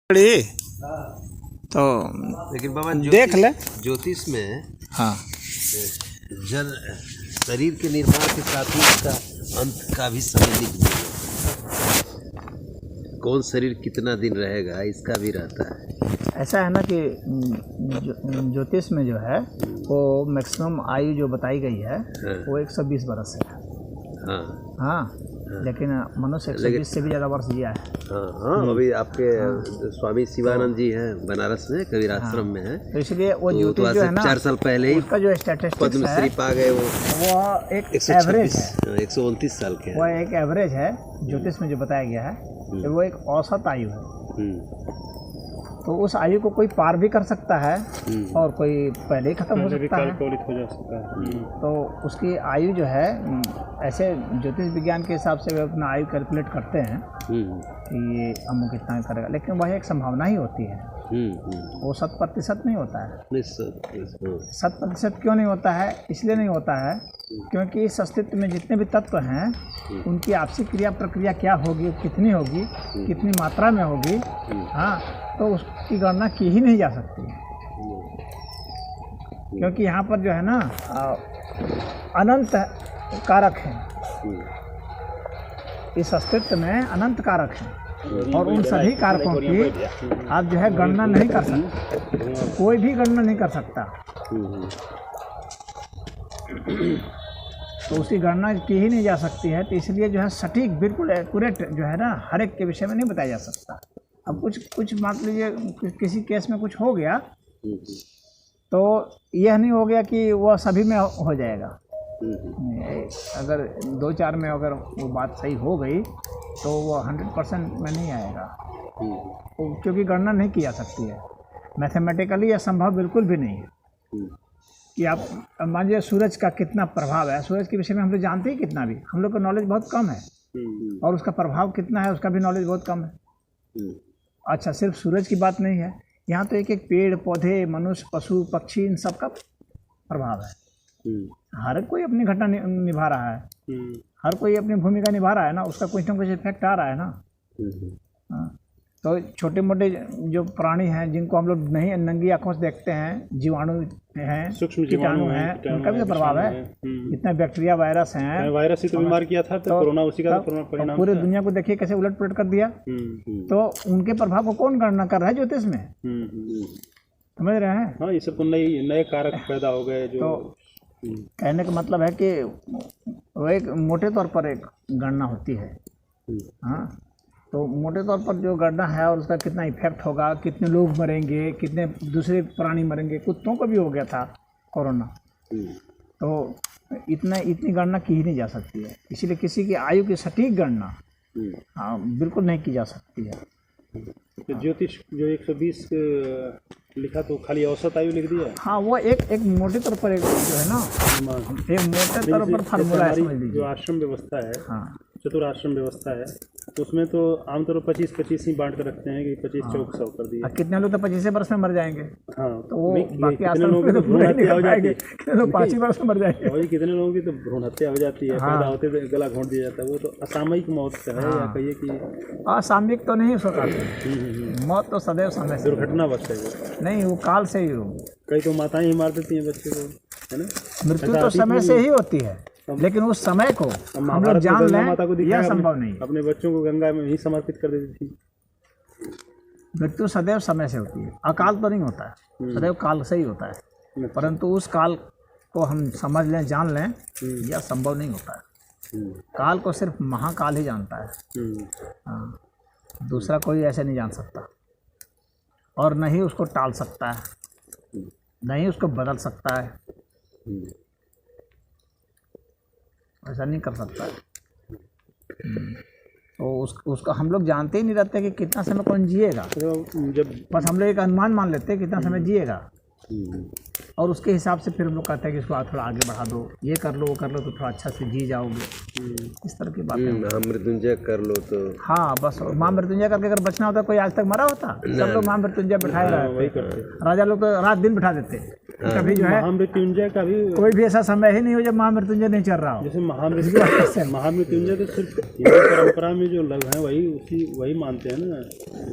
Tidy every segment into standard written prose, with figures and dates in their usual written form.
बड़ी तो लेकिन बाबा देख ले ज्योतिष में हाँ जल शरीर के निर्माण के साथ ही इसका अंत का भी समय लिख दिया। कौन शरीर कितना दिन रहेगा इसका भी रहता है। ऐसा है ना कि ज्योतिष में जो है वो मैक्सिमम आयु जो बताई गई है वो 120 बरस है। हाँ हाँ लेकिन मनुष्य 120 से भी ज़्यादा वर्ष जिया है। हाँ अभी आपके स्वामी शिवानंद जी हैं बनारस में कबीर आश्रम में है, तो इसलिए वो तो ज्योतिष जो है ना 4 साल पहले ही उसका जो स्टैटिस्टिक्स पद्मश्री पा गए। वो एक एवरेज है, 129 साल के वो एक एवरेज है ज्योतिष में जो बताया गया है कि वो एक औसत आयु है। तो उस आयु को कोई पार भी कर सकता है और कोई पहले ही खत्म हो सकता है। तो उसकी आयु जो है ऐसे ज्योतिष विज्ञान के हिसाब से वे अपना आयु कैलकुलेट करते हैं कि ये अमुक इतना करेगा, लेकिन वह एक संभावना ही होती है, वो 100% नहीं होता है। 100% क्यों नहीं होता है? इसलिए नहीं होता है क्योंकि इस अस्तित्व में जितने भी तत्व हैं उनकी आपसी क्रिया प्रक्रिया क्या होगी, कितनी होगी, कितनी मात्रा में होगी, हाँ, तो उसकी गणना की ही नहीं जा सकती है। क्योंकि यहाँ पर जो है ना अनंत कारक हैं, इस अस्तित्व में अनंत कारक हैं और उन सभी कारकों की आप जो है गणना नहीं कर सकते, कोई भी गणना नहीं कर सकता। तो उसकी गणना की ही नहीं जा सकती है, तो इसलिए जो है सटीक बिल्कुल एक्यूरेट जो है ना हर एक के विषय में नहीं बताया जा सकता। अब कुछ मान लीजिए किसी केस में कुछ हो गया तो यह नहीं हो गया कि वह सभी में हो जाएगा। अगर 2-4 में अगर वो बात सही हो गई तो वो 100% में नहीं आएगा, क्योंकि गणना नहीं की जा सकती है। मैथमेटिकली यह संभव बिल्कुल भी नहीं है कि आप मान लीजिए सूरज का कितना प्रभाव है। सूरज के विषय में हम लोग जानते ही कितना भी, हम लोग का नॉलेज बहुत कम है, और उसका प्रभाव कितना है उसका भी नॉलेज बहुत कम है। अच्छा, सिर्फ सूरज की बात नहीं है, यहाँ तो एक एक पेड़ पौधे, मनुष्य, पशु पक्षी, इन सब का प्रभाव है। हर कोई अपनी घटना निभा रहा है, हर कोई अपनी भूमिका निभा रहा है ना, उसका कुछ ना कुछ इफेक्ट आ रहा है ना। हाँ, तो छोटे मोटे जो प्राणी हैं जिनको हम लोग नहीं नंगी आंखों से देखते हैं, जीवाणु हैं, कीटाणु हैं, उनका भी तो प्रभाव है। इतने बैक्टीरिया वायरस हैं, वायरस ही तो बीमार किया था, तो कोरोना उसी का परिणाम। पूरे दुनिया को देखिए कैसे उलट पुलट कर दिया। तो उनके प्रभाव को कौन गणना कर रहा है ज्योतिष में? समझ रहे हैं? हाँ, ये सब नए कारक पैदा हो गए जो कहने का मतलब है कि वो एक मोटे तौर पर एक गणना होती है। हाँ, तो मोटे तौर पर जो गणना है और उसका कितना इफेक्ट होगा, कितने लोग मरेंगे, कितने दूसरे प्राणी मरेंगे, कुत्तों को भी हो गया था कोरोना, तो इतनी गणना की ही नहीं जा सकती है। इसीलिए किसी की आयु की सटीक गणना हाँ बिल्कुल नहीं की जा सकती है। तो ज्योतिष जो 120 लिखा तो खाली औसत आयु लिख दिया। हाँ, वो एक मोटे तौर पर एक जो है ना, एक मोटे तौर पर फार्मूला है, समझ लीजिए। जो आश्रम व्यवस्था है, हाँ, चतुराश्रम व्यवस्था है, तो उसमें तो आमतौर पर 25-25 ही बांट कर रखते हैं कि 25-24 कर दिए। कितने लोग तो 25 वर्ष में मर जाएंगे। हाँ, तो वो बाकी कितने लोगों की तो भ्रूण हत्या हो जाती है, कितने लोग 5 ही वर्ष में मर जाएंगे। वही कितने लोगों की तो भ्रूण हत्या हो जाती है, पैदा होते तो गला घोंट दिया जाता है। वो तो असामयिक मौत है या कहिए कि असामयिक तो नहीं उसको कहते, मौत तो सदैव समय से, दुर्घटना बस है वो नहीं, वो काल से ही हो। कई तो माताएं ही मार देती हैं बच्चे को, है ना। मृत्यु तो समय से ही होती है, लेकिन उस समय को हम लोग जान लें यह संभव नहीं। अपने बच्चों को गंगा में ही समर्पित कर देती थी। मृत्यु सदैव समय से होती है, अकाल तो नहीं होता है, सदैव काल से ही होता है। परंतु उस काल को हम समझ लें, जान लें, यह संभव नहीं होता है। काल को सिर्फ महाकाल ही जानता है। हाँ, दूसरा कोई ऐसे नहीं जान सकता, और न ही उसको टाल सकता है, न ही उसको बदल सकता है, ऐसा नहीं कर सकता है। तो उसका हम लोग जानते ही नहीं रहते कि कितना समय कौन जिएगा। जब बस हम लोग एक अनुमान मान लेते हैं कितना समय जिएगा, और उसके हिसाब से फिर हम लोग कहते हैं कि इसको थोड़ा आगे बढ़ा दो, ये कर लो, वो कर लो, तो थोड़ा अच्छा से जी जाओगे। इस तरह की बातें। महामृत्युंजय कर लो तो हाँ, बस महामृत्युंजय करके अगर बचना होता कोई आज तक मरा होता? सब लोग महामृत्युंजय बैठाए रहते, राजा लोग तो रात दिन बैठा देते। कभी जो है महामृत्युंजय का भी कोई भी ऐसा समय ही नहीं हो जब महामृत्युंजय नहीं चल रहा हो। जैसे महामृत्युंजय तो सिर्फ हिंदू परंपरा में जो लोग हैं वही मानते हैं ना।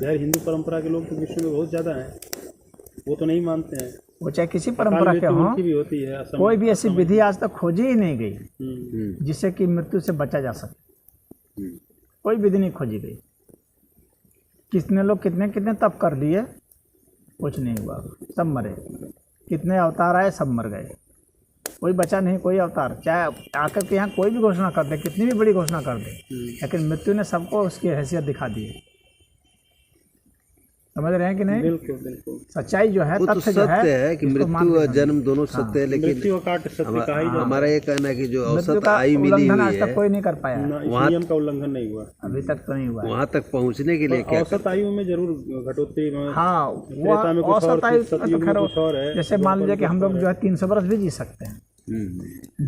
गैर हिंदू परंपरा के लोग तो विश्व में बहुत ज़्यादा हैं, वो तो नहीं मानते हैं। वो चाहे किसी परंपरा के हों, भी होती है, कोई भी ऐसी विधि आज तक खोजी ही नहीं गई जिससे कि मृत्यु से बचा जा सके। कोई विधि नहीं खोजी गई। कितने लोग कितने कितने तप कर लिए, कुछ नहीं हुआ, सब मरे। कितने अवतार आए, सब मर गए, कोई बचा नहीं कोई अवतार। चाहे आकर के यहाँ कोई भी घोषणा कर दे, कितनी भी बड़ी घोषणा कर दे, लेकिन मृत्यु ने सबको उसकी हैसियत दिखा दी है। समझ रहे हैं कि नहीं? बिल्कुल बिल्कुल। सच्चाई जो है, वो तो तथ्य जो सत्य है कि मृत्यु और जन्म दोनों सत्य है, लेकिन मृत्यु का काट सत्य कहा ही जाता है। हमारा ये कहना है कि जो मृत्यु औसत का आयु मिली उल्लंघन हुई आज तक है कोई नहीं कर पाया, इस नियम का उल्लंघन नहीं हुआ अभी तक तो नहीं हुआ है। वहाँ तक पहुँचने के लिए क्या औसत आयु में जरूर घटोत्कच में हाँ, वो त्रेता में कुछ और, औसत आयु सतयुग में खैर कुछ और है। जैसे मान लीजिए कि हम लोग जो है 300 वर्ष भी जी सकते हैं।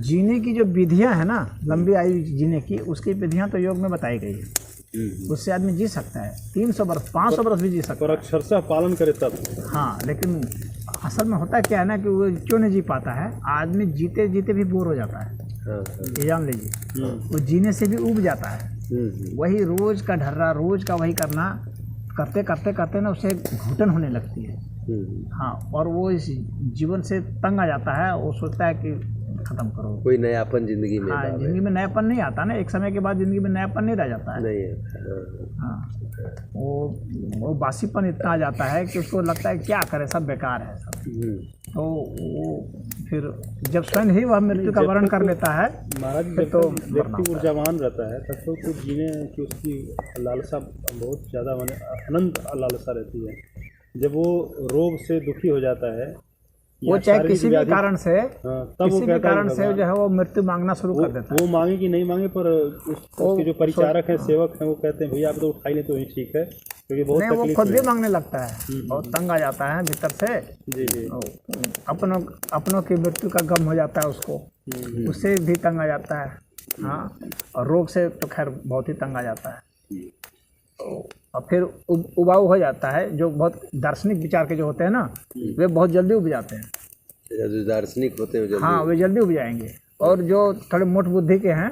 जीने की जो विधियां है ना, लंबी आयु जीने की, उसकी विधियां तो योग में बताई गई है। उससे आदमी जी सकता है 300 वर्ष, 500 वर्ष भी जी सकता और अक्षरशः पालन करे तब। हाँ, लेकिन असल में होता क्या है ना कि वो क्यों नहीं जी पाता है, आदमी जीते जीते भी बोर हो जाता है। ये जान लीजिए, वो जीने से भी ऊब जाता है। वही रोज का ढर्रा, रोज का वही करना, करते करते करते ना उसे घुटन होने लगती है। हाँ, और वो इस जीवन से तंग आ जाता है। वो सोचता है कि खत्म करो, कोई नयापन जिंदगी में। हाँ, जिंदगी में नयापन नहीं आता ना, एक समय के बाद जिंदगी में नयापन नहीं रह जाता है। नहीं, हाँ, वो बासीपन इतना आ जाता है कि उसको लगता है क्या करे, सब बेकार है सब। तो वो फिर जब स्वयं ही वह मृत्यु का वर्ण कर लेता है, महाराज फिर तो व्यक्ति ऊर्जावान रहता है तब तो जीने की उसकी लालसा बहुत ज़्यादा, माने अनंत लालसा रहती है। जब वो रोग से दुखी हो जाता है, वो चाहे किसी भी कारण से, तब किसी भी कारण से जो है वो मृत्यु मांगना शुरू कर देता है। वो मांगे कि नहीं मांगे, पर उसके जो परिचारक हैं, सेवक हैं, वो कहते हैं भैया आप तो उठा ही नहीं तो ही ठीक है, क्योंकि बहुत नहीं, वो खुद भी मांगने लगता है, बहुत तंग आ जाता है भीतर से। जी। अपनों की मृत्यु का गम हो जाता है उसको, उससे भी तंग आ जाता है। हाँ, और रोग से तो खैर बहुत ही तंग आ जाता है। और फिर उबाऊ हो जाता है। जो बहुत दार्शनिक विचार के जो होते हैं ना, वे बहुत जल्दी उब जाते हैं। जो दार्शनिक होते हैं, हाँ, वे जल्दी उब जाएंगे। और जो थोड़े मोट बुद्धि के हैं,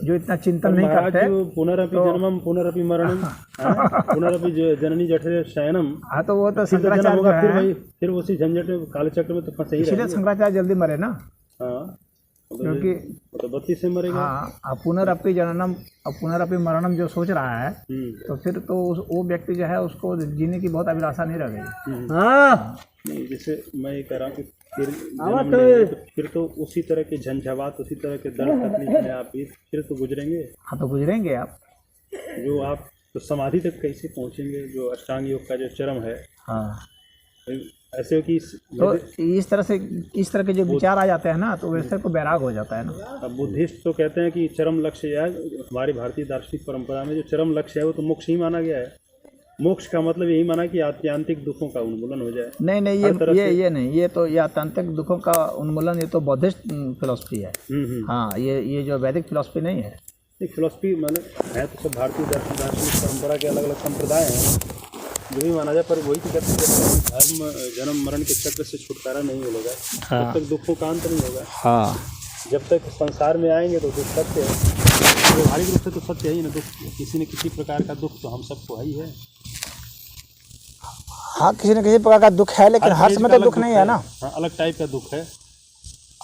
जो इतना चिंतन नहीं करते, पुनरपि जन्मम पुनरपि मरणम पुनरपि जननी जठरे शयनम। हाँ, तो वो तो शंकराचार्य फिर उसी झंझट में, काले चक्र में तो फंसे ही रहे। इसलिए शंकराचार्य जल्दी मरे ना, क्योंकि तो 32 से मरेगा। हाँ, पुनरपि जननम और पुनरपि मरणम जो सोच रहा है, तो फिर तो वो व्यक्ति जो है उसको जीने की बहुत अभिलाषा नहीं रह गई। नहीं, जैसे मैं ये कह रहा हूँ कि फिर तो उसी तरह के झंझावात, उसी तरह के दर्द तकलीफ में आप फिर तो गुजरेंगे। हाँ, तो गुजरेंगे आप। जो आप तो समाधि तक कैसे पहुँचेंगे, जो अष्टांग योग का जो चरम है। हाँ, ऐसे कि तो इस तरह के जो विचार आ जाते हैं ना, तो वैसे को बैराग हो जाता है ना। अब बुद्धिस्ट तो कहते हैं कि चरम लक्ष्य है, हमारी भारतीय दार्शनिक परंपरा में जो चरम लक्ष्य है वो तो मोक्ष ही माना गया है। मोक्ष का मतलब यही माना कि आत्यंतिक दुखों का उन्मूलन हो जाए। नहीं, ये नहीं, ये तो ये आत्यंतिक दुखों का उन्मूलन, ये तो बौद्धिस्ट फिलॉसफी है। हाँ, ये जो वैदिक फिलॉसफी नहीं है। फिलॉसफी मतलब है तो सब भारतीय दार्शनिक परंपरा के अलग अलग संप्रदाय हैं, जो भी माना जाए। पर वही तो कहते हैं धर्म जन्म मरण के चक्र से छुटकारा नहीं मिलेगा, तब तक दुखों का अंत नहीं होगा। हाँ, जब तक संसार में आएंगे तो दुख सत्य है, व्यवहारिक रूप से तो सत्य है ही ना। दुख किसी न किसी प्रकार का दुख तो हम सबको है ही है। हाँ, किसी न किसी प्रकार का दुख है, लेकिन हर समय तो दुख नहीं है ना। हाँ, अलग टाइप का दुख है,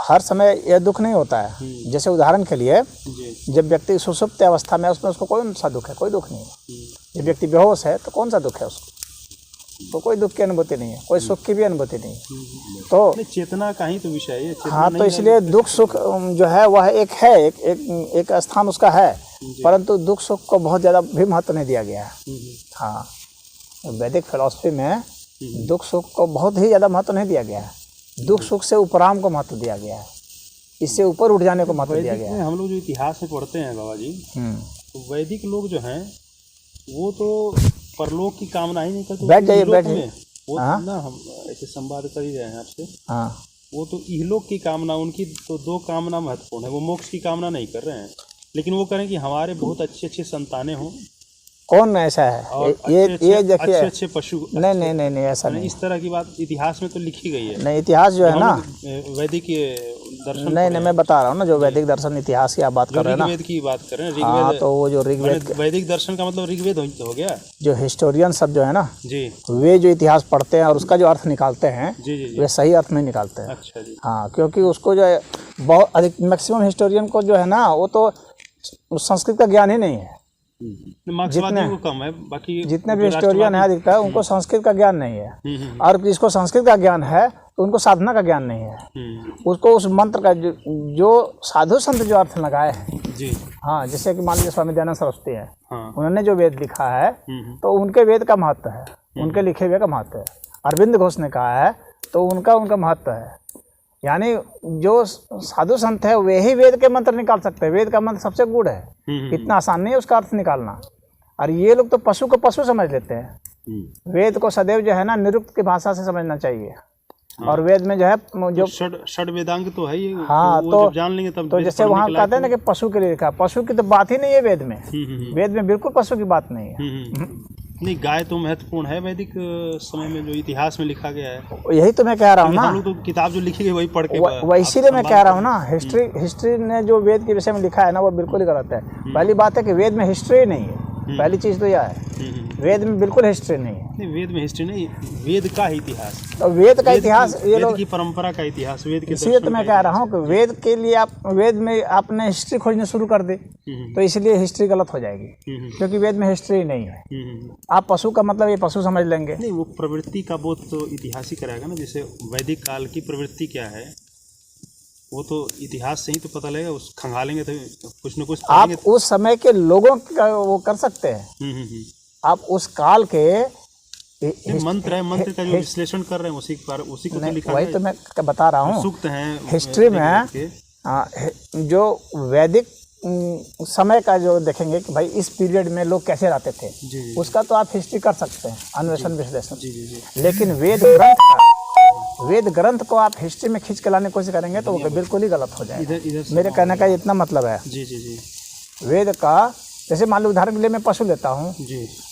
हर समय यह दुख नहीं होता है। जैसे उदाहरण के लिए, जब व्यक्ति सुषुप्त अवस्था में है, उसमें उसको कौन सा दुख है? कोई दुख नहीं है। जब व्यक्ति बेहोश है तो कौन सा दुख है उसको? तो कोई दुख की अनुभूति नहीं है, कोई सुख की भी अनुभूति नहीं है। तो चेतना का ही तो विषय है। हाँ, तो इसलिए दुख सुख जो है वह एक है, एक स्थान उसका है, परंतु दुख सुख को बहुत ज़्यादा भी महत्व नहीं दिया गया है। हाँ, वैदिक फिलॉसफी में दुख सुख को बहुत ही ज़्यादा महत्व नहीं दिया गया है। दुख सुख से उपराम को महत्व दिया गया है, इससे ऊपर उठ जाने को महत्व दिया गया है। हम लोग जो इतिहास में पढ़ते हैं बाबा जी, तो वैदिक लोग जो हैं वो तो परलोक की कामना ही नहीं करते। बैठ जाइए। वो ना, हम ऐसे संवाद कर ही रहे हैं आपसे। वो तो इहलोक की कामना, उनकी तो दो कामना महत्वपूर्ण है। वो मोक्ष की कामना नहीं कर रहे हैं, लेकिन वो करें कि हमारे बहुत अच्छी संतानें हों कौन ऐसा है? और ये देखिए, अच्छे अच्छे पशु, नहीं ऐसा नहीं। इस तरह की बात इतिहास में तो लिखी गई है। नहीं, इतिहास जो है ना, वैदिक दर्शन, नहीं मैं बता रहा हूँ ना, जो वैदिक दर्शन इतिहास की आप बात कर रहे हैं ना, ऋग्वेद की बात कर रहे हैं। हाँ, तो वो जो ऋग्वेद, वैदिक दर्शन का मतलब ऋग्वेद हो गया। जो हिस्टोरियन सब जो है ना जी, वे जो इतिहास पढ़ते हैं और उसका जो अर्थ निकालते हैं, जी जी जी। वे सही अर्थ नहीं निकालते हैं। अच्छा जी। हाँ, क्योंकि उसको जो है बहुत अधिक मैक्सिमम हिस्टोरियन को जो है ना, वो तो संस्कृत का ज्ञान ही नहीं है। मार्क्सवादियों को कम है, बाकी जितने भी हिस्टोरियन है अधिकतर उनको संस्कृत का ज्ञान नहीं है। और जिसको संस्कृत का ज्ञान है तो उनको साधना का ज्ञान नहीं है। उसको उस मंत्र का जो साधु संत जो अर्थ लगाए हैं जी, हाँ, जैसे कि मान लीजिए स्वामी दयानंद सरस्वती है, हाँ, उन्होंने जो वेद लिखा है तो उनके वेद का महत्व है, उनके लिखे हुए का महत्व है। अरविंद घोष ने कहा है तो उनका महत्व है। यानी जो साधु संत है वे ही वेद के मंत्र निकाल सकते हैं। वेद का मंत्र सबसे गूढ़ है, इतना आसान नहीं है उसका अर्थ निकालना। और ये लोग तो पशु को पशु समझ लेते हैं। वेद को सदैव जो है ना निरुक्त की भाषा से समझना चाहिए। और वेद में जो है जो षड वेदांग तो है ये, हाँ, वो तो जब जान लेंगे तब तो जैसे वहाँ कहते हैं ना कि पशु के लिए लिखा, पशु की तो बात ही नहीं है वेद में। वेद में बिल्कुल पशु की बात नहीं है। नहीं, गाय तो महत्वपूर्ण है वैदिक समय में, जो इतिहास में लिखा गया है। यही तो मैं कह रहा हूँ ना, हम लोग तो किताब जो लिखी गई वही पढ़ के वही, इसीलिए मैं कह रहा हूँ ना, हिस्ट्री ने जो वेद के विषय में लिखा है ना वो बिल्कुल ही गलत है। पहली बात है कि वेद में हिस्ट्री नहीं है, पहली चीज़ तो यह है, वेद में बिल्कुल हिस्ट्री नहीं है। नहीं, वेद में हिस्ट्री नहीं, वेद का इतिहास, तो वेद का इतिहास, ये लोग की परंपरा का इतिहास, वेद के। इसलिए तो मैं कह रहा हूँ कि वेद के लिए आप वेद में आपने हिस्ट्री खोजने शुरू कर दी तो इसलिए हिस्ट्री गलत हो जाएगी, क्योंकि वेद में हिस्ट्री नहीं है। आप पशु का मतलब ये पशु समझ लेंगे। नहीं, वो प्रवृत्ति का बोध तो इतिहास ही कराएगा ना। जैसे वैदिक काल की प्रवृत्ति क्या है वो तो इतिहास से ही तो पता लगेगा। उस खंगालेंगे तो कुछ न कुछ आप उस समय के लोगों का वो कर सकते हैं। आप उस काल के मंत्र है, मंत्र का जो विश्लेषण कर रहे हैं उसी को तो लिखा है। वही तो मैं बता रहा हूँ, सूक्त हैं हिस्ट्री में जो वैदिक समय का जो देखेंगे कि भाई इस पीरियड में लोग कैसे रहते थे, उसका तो आप हिस्ट्री कर सकते हैं, अन्वेषण विश्लेषण। लेकिन वेद ग्रंथ को आप हिस्ट्री में खींच के लाने की कोशिश करेंगे तो वो बिल्कुल ही गलत हो जाएगा। मेरे कहने का इतना मतलब है। जी जी जी। वेद का, जैसे मान लो उदाहरण के लिए मैं पशु लेता हूँ,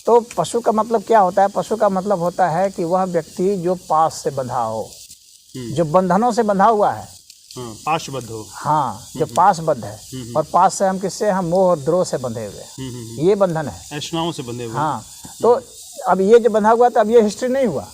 तो पशु का मतलब क्या होता है? पशु का मतलब होता है कि वह व्यक्ति जो पास से बंधा हो, जो बंधनों से बंधा हुआ है, पाशबद्ध हो। हाँ, जो पाशबद्ध है। और पास से हम किससे, हम मोह और द्रोह से बंधे हुए, ये बंधन है, ऐष्णाओं से बंधे हुए। हाँ, तो अब ये जो बंधा हुआ था, अब ये हिस्ट्री नहीं हुआ।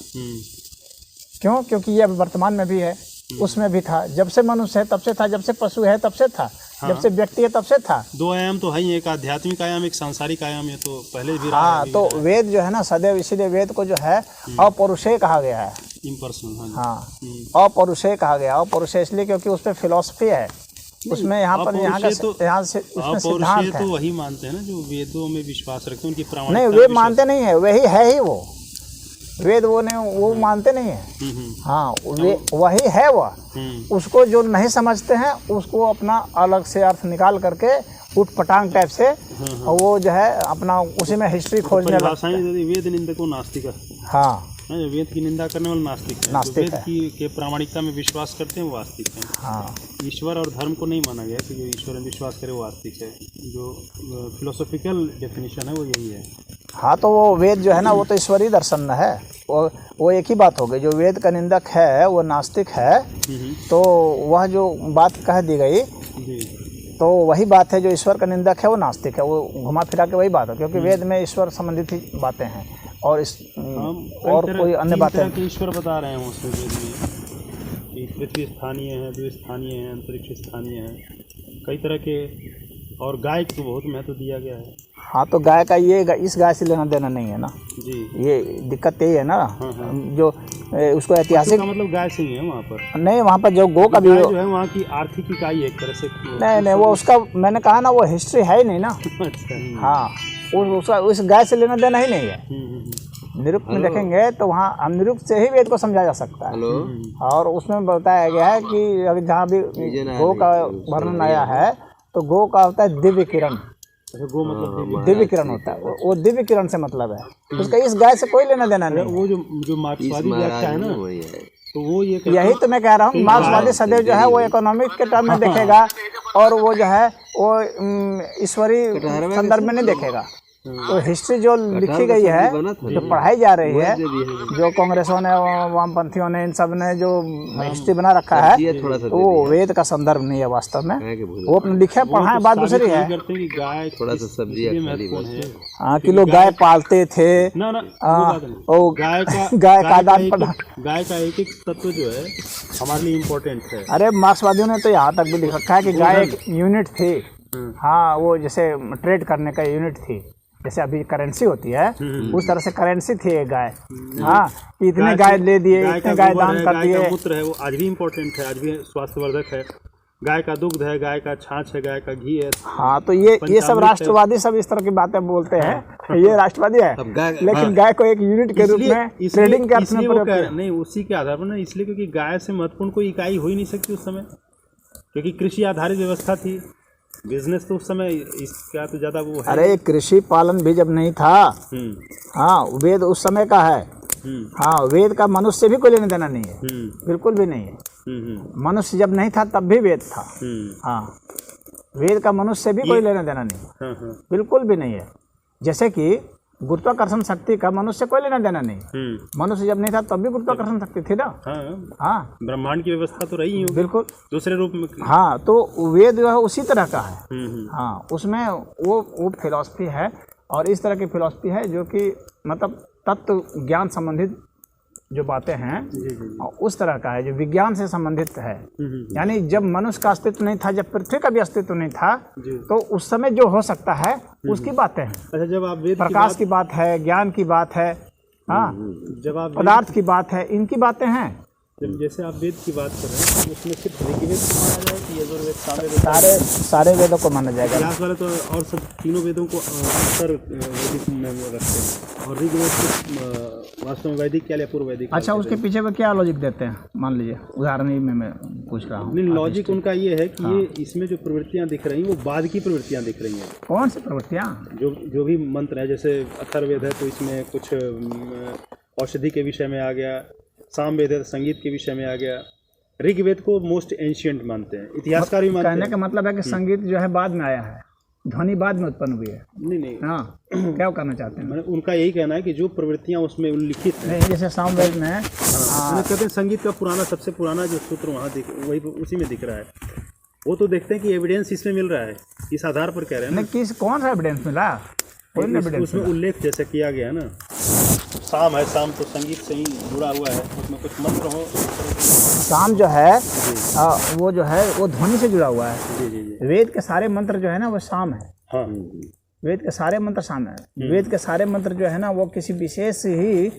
क्यों? क्योंकि ये वर्तमान में भी है, उसमें भी था, जब से मनुष्य है तब से था, जब से पशु है तब से था, जब से व्यक्ति है तब से था। दो आयाम तो है ही, एक आध्यात्मिक आयाम, एक सांसारिक आयाम, ये तो पहले भी रहा। हाँ, तो वेद जो है ना सदैव, इसीलिए वेद को जो है अपौरुषेय कहा गया है। इम्पर्सनल। हाँ, अपौरुषेय कहा गया। अपौरुषेय इसलिए क्योंकि उसमें फिलॉसफी है, उसमें यहाँ से सिद्धांत है। तो वही मानते हैं ना जो वेदों में विश्वास रखते हैं, उनकी प्रामाणिकता। नहीं, वे मानते नहीं है, वही है ही वो वेद, वो मानते नहीं है। हाँ, वही है वह। उसको जो नहीं समझते हैं उसको अपना अलग से अर्थ निकाल करके उठ पटांग टाइप से वो जो है अपना उसी में हिस्ट्री खोजने लगते हैं। वेद निंदको नास्तिक। हाँ, वेद की निंदा करने वाले नास्तिक है। नास्तिक वेद की प्रामाणिकता में विश्वास करते हैं वो आस्तिक हैं। हाँ, ईश्वर और धर्म को नहीं माना गया कि जो ईश्वर में विश्वास करे वो आस्तिक है। जो फिलोसॉफिकल डेफिनेशन है वो यही है। हाँ, तो वो वेद जो है ना वो तो ईश्वरीय दर्शन है। वो एक ही बात हो गई, जो वेद का निंदक है वो नास्तिक है। तो वह जो बात कह दी गई तो वही बात है, जो ईश्वर का निंदक है वो नास्तिक है। वो घुमा फिरा के वही बात है, क्योंकि वेद में ईश्वर संबंधित ही बातें हैं और और कोई अन्य बातें। ईश्वर बता रहे हैं उसमें वेद में कि पृथ्वी स्थानीय है, द्वि स्थानीय है, अंतरिक्ष स्थानीय है, कई तरह के। और गाय को बहुत महत्व दिया गया है। हाँ, तो गाय का ये इस गाय से लेना देना नहीं है ना जी, ये दिक्कत यही है ना। जो उसको ऐतिहासिक मतलब गाय से ही है वहाँ पर नहीं, वहाँ पर जो गो का भी जो है वहाँ की आर्थिक इकाई एक तरह से। नहीं, वो उसका मैंने कहा ना, वो हिस्ट्री है ही नहीं ना। अच्छा। हाँ, उसका उस गाय से लेना देना ही नहीं है। निरुक्त में देखेंगे तो वहाँ हम निरुक्त से ही वेद को समझा जा सकता है। और उसमें बताया गया है कि अभी जहाँ भी गो का वर्णन आया है तो गो का होता है दिव्य किरण। गो मतलब दिव्य किरण होता है, वो दिव्य किरण से मतलब है। उसका इस गाय से कोई लेना देना नहीं। वो जो मार्क्सवादी व्याख्या है ना, तो वो यही तो मैं कह रहा हूँ, मार्क्सवादी सदैव जो है वो इकोनॉमिक के टर्म में देखेगा और वो जो है वो ईश्वरीय संदर्भ में नहीं देखेगा। तो हिस्ट्री जो लिखी गई है, जो पढ़ाई जा रही है, जो कांग्रेसों ने, वामपंथियों ने, इन सब ने जो हिस्ट्री बना रखा है, तो वो वेद का संदर्भ नहीं है वास्तव में। वो अपने लिखे पढ़ा है, बात दूसरी है। थोड़ा सा सब्जी हाँ, कि लोग गाय पालते थे, गाय का आदान प्रदान, गाय का एक एक तत्व जो है हमारे लिए इम्पोर्टेंट है। अरे मार्क्सवादियों ने तो यहाँ तक भी लिख रखा है कि गाय एक यूनिट थी। हाँ, वो जैसे ट्रेड करने का यूनिट थी, जैसे अभी करेंसी होती है, उस तरह से करेंसी थी एक गाय। हाँ, कि इतने गाय ले दिए, इतने गाय दान कर दिए। गाय का मूत्र है वो आज भी इम्पोर्टेंट है, आज भी स्वास्थ्यवर्धक है। गाय का दुग्ध है, गाय का छाछ है, गाय का घी है। हाँ, तो ये सब राष्ट्रवादी सब इस तरह की बातें बोलते हैं, ये राष्ट्रवादी है। लेकिन गाय को एक यूनिट के रूप में ट्रेडिंग के अर्थ में प्रयोग नहीं, उसी के आधार पर ना, इसलिए क्योंकि गाय से महत्वपूर्ण कोई इकाई हो ही नहीं सकती उस समय, क्योंकि कृषि आधारित व्यवस्था थी। बिजनेस तो उस समय इसका तो ज्यादा वो है। अरे कृषि पालन भी जब नहीं था, हाँ, वेद उस समय का है। हाँ, वेद का मनुष्य से भी कोई लेना देना नहीं है, बिल्कुल भी नहीं है। मनुष्य जब नहीं था तब भी वेद था। हाँ, वेद का मनुष्य से भी कोई लेना देना नहीं, बिल्कुल भी नहीं है। जैसे कि गुरुत्वाकर्षण शक्ति का मनुष्य से कोई लेना देना नहीं। मनुष्य जब नहीं था तब भी गुरुत्वाकर्षण शक्ति थी ना। हाँ, ब्रह्मांड की व्यवस्था तो रही है बिल्कुल दूसरे रूप में। हाँ, तो वेद जो है उसी तरह का है। हाँ, उसमें वो फिलॉसफी है, और इस तरह की फिलॉसफी है जो कि मतलब तत्व ज्ञान संबंधित जो बातें हैं, उस तरह का है जो विज्ञान से संबंधित है। यानी जब मनुष्य का अस्तित्व नहीं था, जब पृथ्वी का भी अस्तित्व नहीं था, तो उस समय जो हो सकता है उसकी बातें हैं। अच्छा, जब आप वेद प्रकाश की बात है, ज्ञान की बात है, हाँ, जब आप पदार्थ की बात है, इनकी बातें हैं। जब जैसे आप वेद की बात कर रहे हैं, तो उसमें सिर्फ ऋग्वेद को माना जाए कि यजुर्वेद, सारे वेदों को माना जाएगा। इतिहास वाले तो और सब तीनों वेदों को अक्सर वैदिक में रखते हैं, और ऋग्वेद को वास्तव में वैदिक क्या, पूर्व वैदिक। अच्छा, उसके पीछे में क्या लॉजिक देते हैं? मान लीजिए उदाहरण ही में मैं पूछ रहा हूँ। नहीं, लॉजिक उनका ये है कि ये इसमें जो प्रवृत्तियाँ दिख रही हैं वो बाद की प्रवृत्तियाँ दिख रही हैं। कौन सी प्रवृत्तियाँ? जो भी मंत्र है, जैसे अथर्ववेद है तो इसमें कुछ औषधि के विषय में आ गया, सामवेद है तो संगीत के विषय में आ गया, ऋग्वेद को मोस्ट एंशिएंट मानते हैं, इतिहासकार भी मानते हैं। कहने का मतलब है कि संगीत जो है बाद में आया है, ध्वनि बाद में उत्पन्न हुई है। नहीं, हाँ, क्या करना चाहते हैं? उनका यही कहना है कि जो प्रवृत्तियां उसमें उल्लिखित हैं, नहीं, जैसे सामवेद में कहते हैं संगीत का पुराना, सबसे पुराना जो सूत्र वहाँ वही उसी में दिख रहा है। वो तो देखते हैं कि एविडेंस इसमें मिल रहा है, इस आधार पर कह रहे हैं। नहीं, कौन सा एविडेंस मिला? उसमें उल्लेख जैसे किया गया ना, शाम है, शाम तो संगीत से ही जुड़ा हुआ है, उसमें कुछ मंत्र हो। शाम जो है वो जो है वो ध्वनि से जुड़ा हुआ है। जी। वेद के सारे मंत्र जो है ना वो शाम है। हाँ, वेद के सारे मंत्र शाम है। वेद के सारे मंत्र जो है ना वो किसी विशेष ही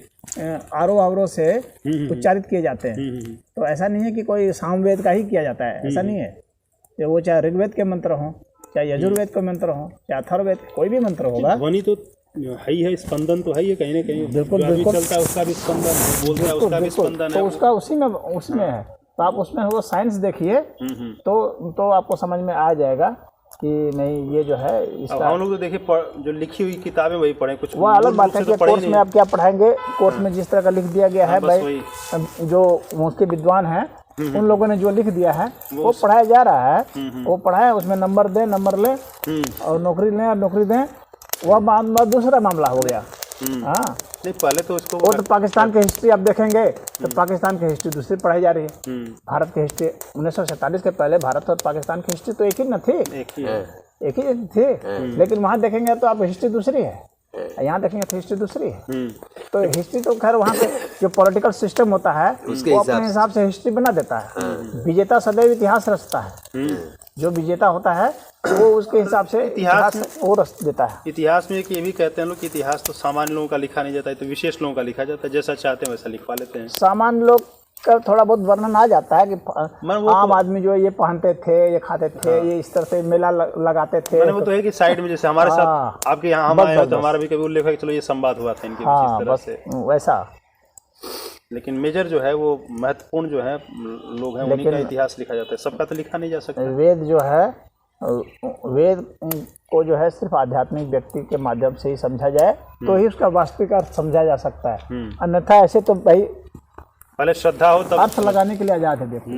आरोह से उच्चारित किए जाते हैं। तो ऐसा नहीं है कि कोई सामवेद का ही किया जाता है, ऐसा नहीं है। वो चाहे ऋग्वेद के मंत्र हों, चाहे यजुर्वेद के मंत्र हों, चाहे अथर्ववेद, कोई भी मंत्र होगा। ध्वनि तो है ही है, स्पंदन तो है ही, कहीं ना कहीं बिल्कुल चलता है, उसका भी स्पंदन है, बोलता है उसका भी स्पंदन है, तो उसका उसमें है। तो आप उसमें वो साइंस देखिए तो आपको समझ में आ जाएगा कि नहीं, ये जो है इसका। हम लोग तो देखिए जो लिखी हुई किताबें वही पढ़े, कुछ वो अलग बात है कि कोर्स में आप क्या पढ़ाएंगे। कोर्स में जिस तरह का लिख दिया गया है भाई, जो उसके विद्वान हैं उन लोगों ने जो लिख दिया है वो पढ़ाया जा रहा है, वो पढ़ाए, उसमें नंबर दें, नंबर लें, और नौकरी लें और नौकरी दें, वह दूसरा मामला हो गया। हाँ, नहीं, पहले तो उसको वो तो पाकिस्तान की हिस्ट्री आप देखेंगे तो पाकिस्तान की हिस्ट्री दूसरी पढ़ाई जा रही है। भारत की हिस्ट्री 1947 के पहले भारत और पाकिस्तान की हिस्ट्री तो एक ही न थी, एक ही थी। लेकिन वहाँ देखेंगे तो आप हिस्ट्री दूसरी है, यहाँ देखेंगे तो हिस्ट्री दूसरी है। तो हिस्ट्री तो खैर वहाँ पे जो पॉलिटिकल सिस्टम होता है वो अपने हिसाब से हिस्ट्री बना देता है। विजेता सदैव इतिहास रचता है, जो विजेता होता है वो उसके हिसाब से इतिहास वो रच देता है। इतिहास में ये भी कहते हैं लोग कि इतिहास तो सामान्य लोगों का लिखा नहीं जाता है, तो विशेष लोगों का लिखा जाता है, जैसा चाहते हैं वैसा लिखवा लेते हैं। सामान्य लोग का थोड़ा बहुत वर्णन आ जाता है कि आम आदमी जो ये पहनते थे, ये खाते थे, ये इस तरह से मेला लगाते थे। वो तो है कि साइड में जैसे हमारे साथ आपके यहाँ हम आए हो तो हमारा भी कभी उल्लेख है कि चलो ये संवाद हुआ था इनके बीच, इस तरह से वैसा। लेकिन मेजर जो है वो महत्वपूर्ण जो है लोग हैं, उन्हीं का इतिहास लिखा जाता है, सबका तो लिखा नहीं जा सकता। वेद जो है, वेद को जो है सिर्फ आध्यात्मिक व्यक्ति के माध्यम से ही समझा जाए तो ही उसका वास्तविक अर्थ समझा जा सकता है। अन्यथा ऐसे तो भाई पहले श्रद्धा हो तब अर्थ लगाने के लिए आजाद है व्यक्ति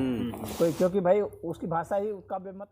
कोई, क्योंकि भाई उसकी भाषा ही उसका बेमत